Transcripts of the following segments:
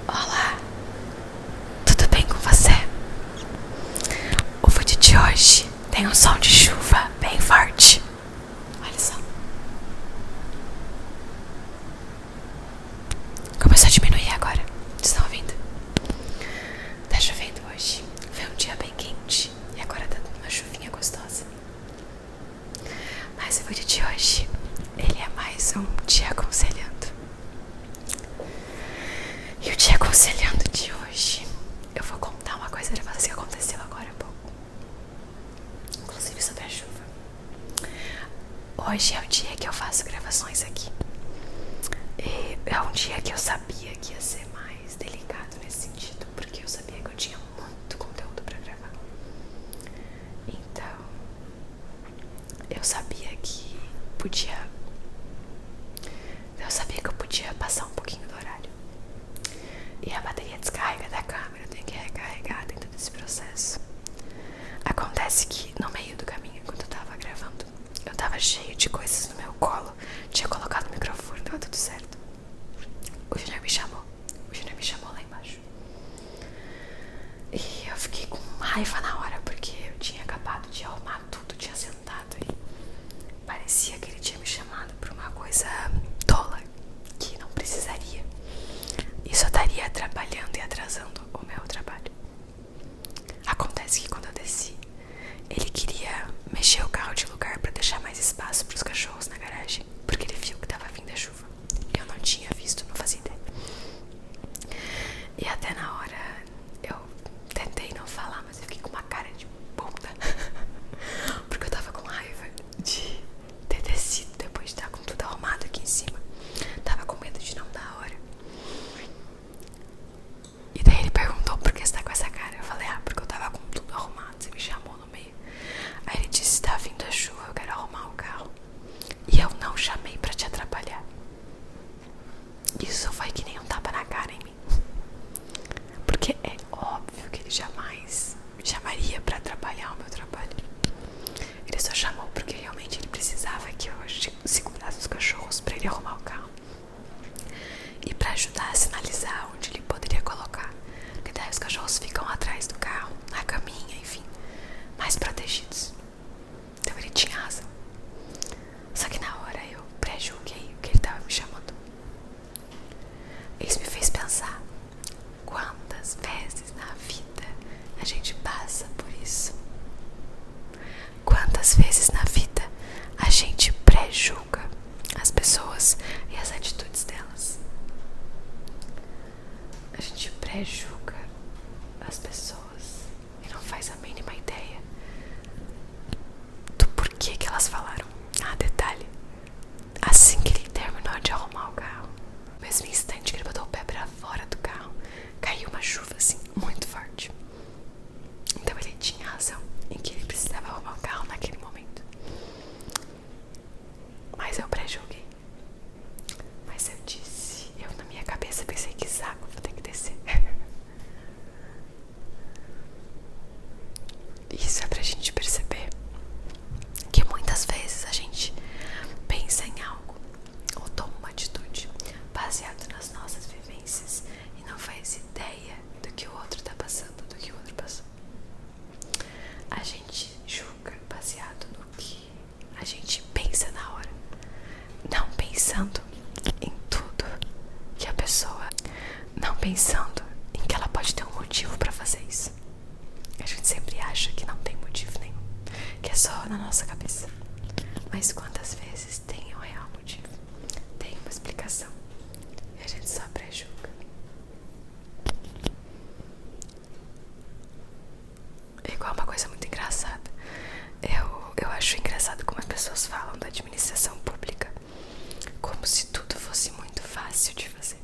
Olá, tudo bem com você? O vídeo de hoje tem um som de chuva bem forte. Olha só. Começou a diminuir agora. Vocês estão ouvindo? Tá chovendo hoje. Foi um dia bem quente e agora tá dando uma chuvinha gostosa. Mas o vídeo de hoje, ele é mais um dia aconselhando. E o dia aconselhando de hoje, eu vou contar uma coisa pra vocês que aconteceu agora há pouco. Inclusive sobre a chuva. Hoje é o dia que eu faço gravações aqui. E é um dia que eu sabia que ia ser mais delicado nesse sentido, porque eu sabia que eu tinha muito conteúdo pra gravar. Então, eu sabia que eu podia passar um pouquinho do horário. E a bateria descarrega da câmera, eu tenho que recarregar dentro desse processo. Acontece que no meio do caminho, enquanto eu tava gravando, eu tava cheio de coisas no meu colo. Tinha colocado o microfone, tava tudo certo. O Júnior me chamou lá embaixo. E eu fiquei com raiva na hora, porque eu tinha acabado de arrumar tudo, tinha sentado e parecia que ele tinha me chamado pra uma coisa tola, que não precisaria. Isso estaria atrapalhando e atrasando o meu trabalho. Acontece que quando eu desci, ele queria mexer o carro de lugar pra deixar mais espaço pros cachorros na garagem, porque ele viu que tava vindo a chuva. Eu não tinha visto, não fazia ideia. E até na hora eu tentei não falar, mas eu fiquei com uma cara de puta porque eu tava com raiva de ter descido depois de estar com tudo arrumado aqui em cima. Tava com medo de não dar a hora. E daí ele perguntou por que você tá com essa cara. Eu falei, porque eu tava com tudo arrumado, você me chamou no meio. Aí ele disse, tá vindo a chuva, eu quero arrumar o carro. E eu não chamei pra te atrapalhar. Isso foi que nem um tapa na cara em mim. Porque é óbvio que ele jamais me chamaria pra atrapalhar o meu trabalho. Ele só chamou porque realmente ele precisava que eu segurasse os cachorros pra ele arrumar o carro. E pra ajudar a sinalizar onde ele poderia colocar. Porque daí os cachorros ficam atrás do carro, na caminha, enfim, mais protegidos. Então ele tinha razão. Só que na hora eu pré-julguei o que ele tava me chamando. Isso me fez pensar quantas vezes na vida a gente passa por isso. Quantas vezes na vida a gente pré-julga as pessoas e as atitudes delas. A gente pré-julga as pessoas e não faz a mínima ideia do porquê que elas falaram. Detalhe, assim que ele terminou de arrumar o carro, no mesmo instante que ele botou o pé pra fora do carro, caiu uma chuva assim, muito forte. Então ele tinha razão em que ele precisava arrumar o carro naquele momento. Mas eu pré-julguei. Mas eu disse, eu na minha cabeça pensei, que saco, vou ter que descer. Isso é pra gente perceber que muitas vezes a gente pensa em algo ou toma uma atitude baseado nas nossas vivências e não faz ideia do que o outro tá passando, do que o outro passou. A gente julga baseado no que a gente pensa na hora, não pensando em tudo que a pessoa, não pensando em que ela pode ter um motivo pra fazer isso. A gente sempre acha que não tem motivo nenhum, que é só na nossa cabeça. Mas quantas vezes tem um real motivo, tem uma explicação, e a gente só pré-julga. É igual uma coisa muito engraçada. Eu acho engraçado como as pessoas falam da administração pública como se tudo fosse muito fácil de fazer.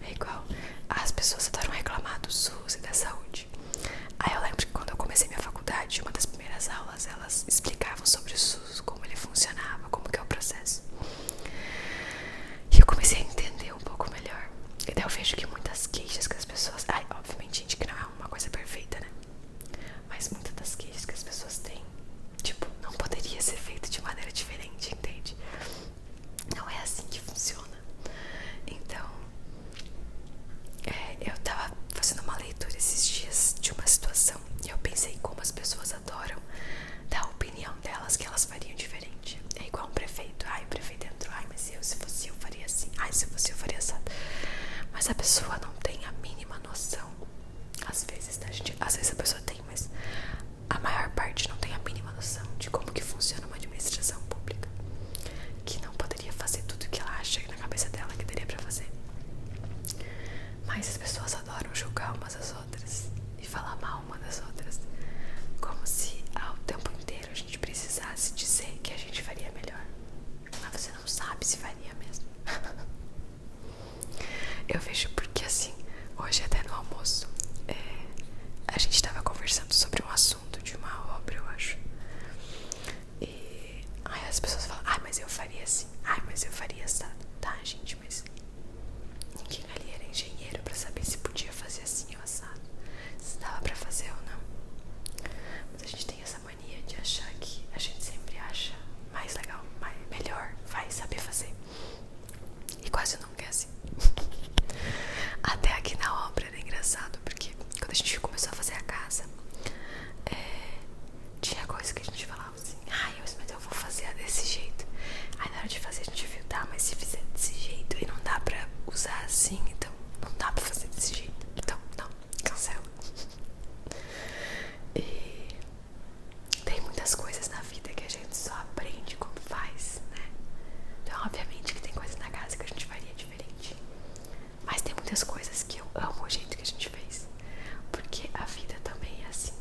É igual as pessoas adoram reclamar do SUS e da saúde. Aí eu lembro que quando eu comecei minha faculdade, uma das primeiras aulas, elas explicavam sobre o SUS, como ele funcionava, como que é o processo. E eu comecei a entender um pouco melhor. E daí eu vejo que muitas queixas que as pessoas... obviamente, gente, que não é uma coisa perfeita, né? Mas muitas das queixas que as pessoas têm, tipo, não poderia ser feito de maneira diferente, entende? Não é assim que funciona. Então, Mas a pessoa não tem a mínima noção. Às vezes, tá, gente? Às vezes a pessoa tem, mas a maior parte não tem a mínima noção de como que funciona uma administração pública, que não poderia fazer tudo que ela acha na cabeça dela que daria pra fazer. Mas as pessoas adoram julgar umas às outras e falar mal uma das outras, como se ao tempo inteiro a gente precisasse dizer que a gente faria melhor. Mas você não sabe se faria mesmo. Eu vejo porque assim, hoje até no almoço, a gente tava conversando sobre um assunto de uma obra, eu acho. E aí as pessoas falam, mas eu faria assim, mas eu faria assado. Tá, gente, mas ninguém ali era engenheiro pra saber se podia fazer assim ou assado, se dava pra fazer ou não. Mas a gente tem essa mania de achar que a gente sempre acha mais legal, melhor, vai saber fazer. E quase nunca é assim. Até aqui na obra era engraçado, porque quando a gente começou a fazer a casa, tinha coisa que a gente falava assim, mas eu vou fazer desse jeito. Aí na hora de fazer a gente viu, tá, mas se fizer desse jeito aí não dá pra usar assim, então não dá pra fazer desse jeito. Então, não, cancela. E tem muitas coisas na vida que a gente só aprende como faz, né? Então, obviamente que tem coisas na casa que a gente faria diferente. Mas tem muitas coisas que eu amo o jeito que a gente fez. Porque a vida também é assim.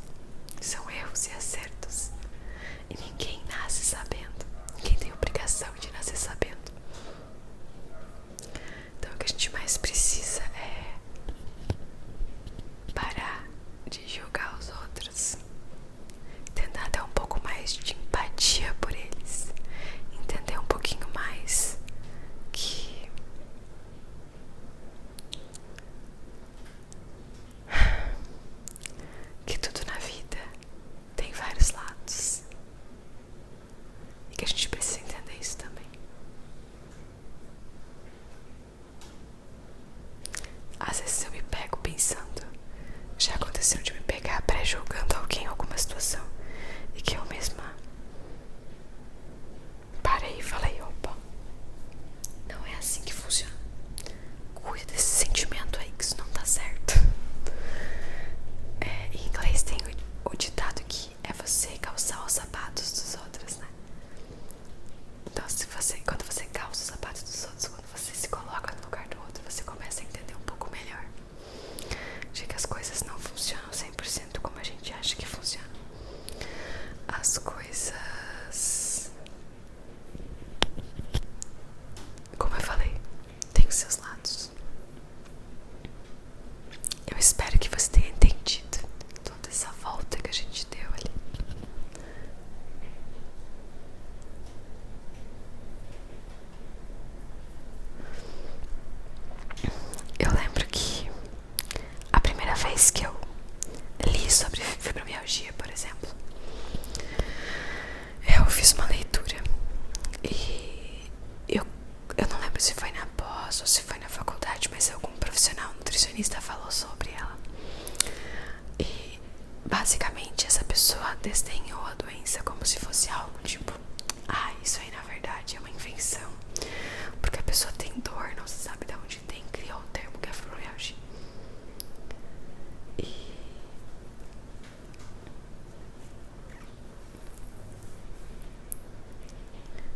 São erros e acertos. E ninguém nasce sabendo. Ninguém tem obrigação de nascer sabendo. Então o que a gente mais precisa é parar de julgar os outros. Tentar ter um pouco mais de empatia por eles. Entender um pouquinho mais que tudo na vida tem vários lados. E que a gente precisa entender isso também. Às vezes eu me pego pensando, já aconteceu de me pegar pré-julgando alguém em alguma situação, e que eu mesma parei e falei, opa, não é assim que funciona. Cuida desse sentimento aí, que isso não tá certo. Em inglês tem o ditado que é você calçar os sapatos dos outros, né? Então quando você calça os sapatos dos outros, quando você se coloca no lugar do outro, você começa a entender um pouco melhor de que as coisas não funcionam 100% como a gente acha que funcionam. As coisas, como eu falei, tem os seus lados. Eu espero que você tenha entendido toda essa volta que a gente deu ali. Eu lembro que a primeira vez que eu li sobre fibromialgia, por exemplo, eu fiz uma leitura e eu não lembro se foi na pós ou se foi na faculdade, mas algum profissional nutricionista falou sobre ela. E basicamente essa pessoa desdenhou a doença como se fosse algo tipo, isso aí na verdade é uma invenção, porque a pessoa tem dor, não se sabe de onde tem, criou o termo que é fibromialgia.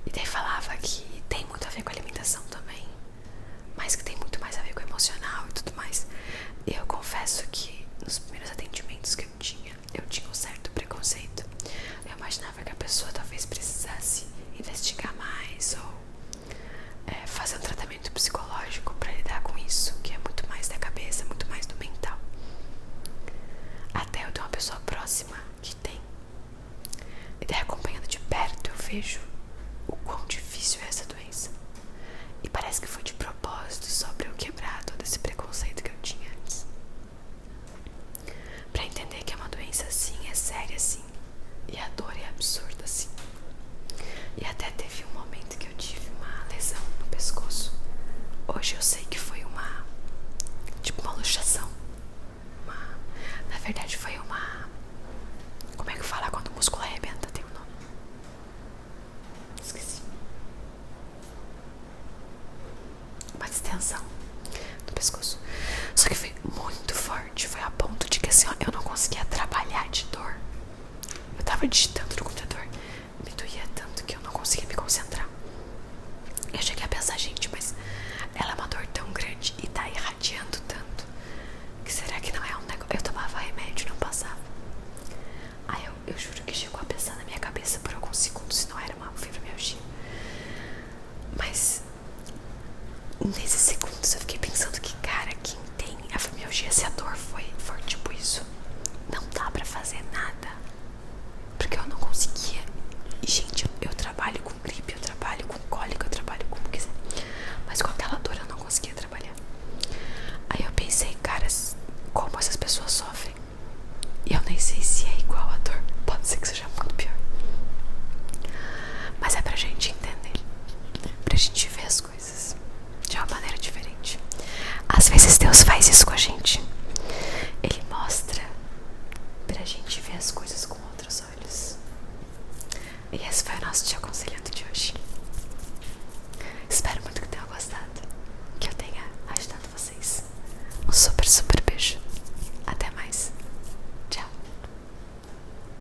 E daí falava que tem muito a ver com a alimentação também, mas que tem muito mais a ver com o emocional e tudo mais. E eu confesso que nos primeiros atendimentos que eu tinha um certo preconceito. Eu imaginava que a pessoa talvez precisasse investigar mais ou fazer um tratamento psicológico pra lidar com isso, que é muito mais da cabeça, muito mais do mental. Até eu tenho uma pessoa próxima que tem. E daí, acompanhando de perto, eu vejo o quão difícil é essa doença. E parece que foi de propósito só pra eu quebrar todo esse preconceito que eu tinha antes. Pra entender que é uma doença assim, é séria assim, e a dor é absurda assim. E até teve um momento que eu tive uma lesão no pescoço. Hoje eu sei que foi uma luxação. Na verdade foi uma... Como é que fala quando o músculo arrebenta? Tem um nome. Esqueci. Uma distensão no pescoço. precisava de